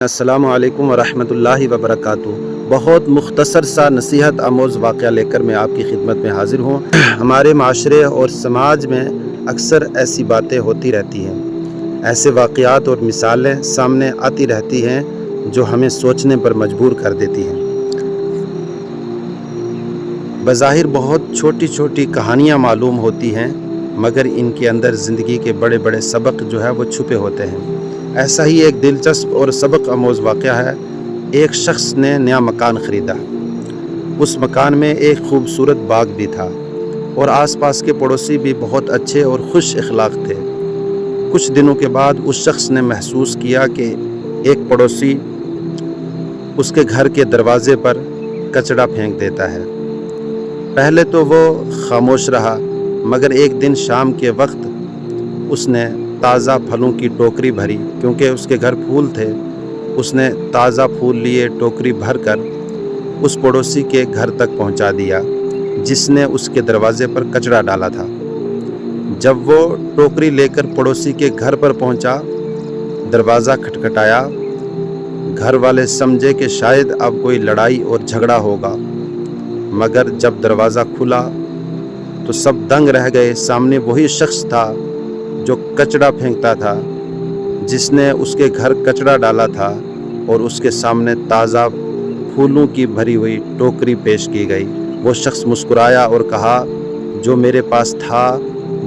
السلام علیکم ورحمۃ اللہ وبرکاتہ۔ بہت مختصر سا نصیحت آموز واقعہ لے کر میں آپ کی خدمت میں حاضر ہوں۔ ہمارے معاشرے اور سماج میں اکثر ایسی باتیں ہوتی رہتی ہیں، ایسے واقعات اور مثالیں سامنے آتی رہتی ہیں جو ہمیں سوچنے پر مجبور کر دیتی ہیں۔ بظاہر بہت چھوٹی چھوٹی کہانیاں معلوم ہوتی ہیں، مگر ان کے اندر زندگی کے بڑے بڑے سبق جو ہے وہ چھپے ہوتے ہیں۔ ایسا ہی ایک دلچسپ اور سبق آموز واقعہ ہے۔ ایک شخص نے نیا مکان خریدا۔ اس مکان میں ایک خوبصورت باغ بھی تھا اور آس پاس کے پڑوسی بھی بہت اچھے اور خوش اخلاق تھے۔ کچھ دنوں کے بعد اس شخص نے محسوس کیا کہ ایک پڑوسی اس کے گھر کے دروازے پر کچرا پھینک دیتا ہے۔ پہلے تو وہ خاموش رہا، مگر ایک دن شام کے وقت اس نے تازہ پھلوں کی ٹوکری بھری، کیونکہ اس کے گھر پھول تھے۔ اس نے تازہ پھول لیے، ٹوکری بھر کر اس پڑوسی کے گھر تک پہنچا دیا جس نے اس کے دروازے پر کچرا ڈالا تھا۔ جب وہ ٹوکری لے کر پڑوسی کے گھر پر پہنچا، دروازہ کھٹکھٹایا۔ گھر والے سمجھے کہ شاید اب کوئی لڑائی اور جھگڑا ہوگا، مگر جب دروازہ کھلا تو سب دنگ رہ گئے۔ سامنے وہی شخص تھا جو کچرا پھینکتا تھا، جس نے اس کے گھر کچرا ڈالا تھا، اور اس کے سامنے تازہ پھولوں کی بھری ہوئی ٹوکری پیش کی گئی۔ وہ شخص مسکرایا اور کہا، جو میرے پاس تھا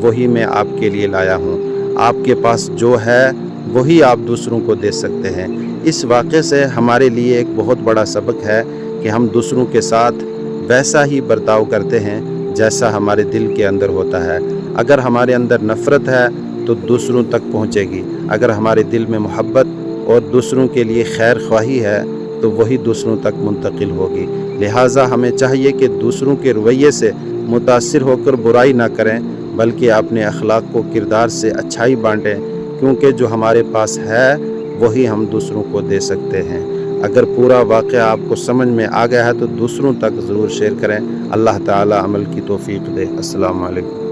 وہی میں آپ کے لیے لایا ہوں۔ آپ کے پاس جو ہے وہی آپ دوسروں کو دے سکتے ہیں۔ اس واقعے سے ہمارے لیے ایک بہت بڑا سبق ہے کہ ہم دوسروں کے ساتھ ویسا ہی برتاؤ کرتے ہیں جیسا ہمارے دل کے اندر ہوتا ہے۔ اگر ہمارے اندر نفرت ہے تو دوسروں تک پہنچے گی، اگر ہمارے دل میں محبت اور دوسروں کے لیے خیر خواہی ہے تو وہی دوسروں تک منتقل ہوگی۔ لہٰذا ہمیں چاہیے کہ دوسروں کے رویے سے متاثر ہو کر برائی نہ کریں، بلکہ اپنے اخلاق کو کردار سے اچھائی بانٹیں، کیونکہ جو ہمارے پاس ہے وہی ہم دوسروں کو دے سکتے ہیں۔ اگر پورا واقعہ آپ کو سمجھ میں آ گیا ہے تو دوسروں تک ضرور شیئر کریں۔ اللہ تعالی عمل کی توفیق دے۔ السلام علیکم۔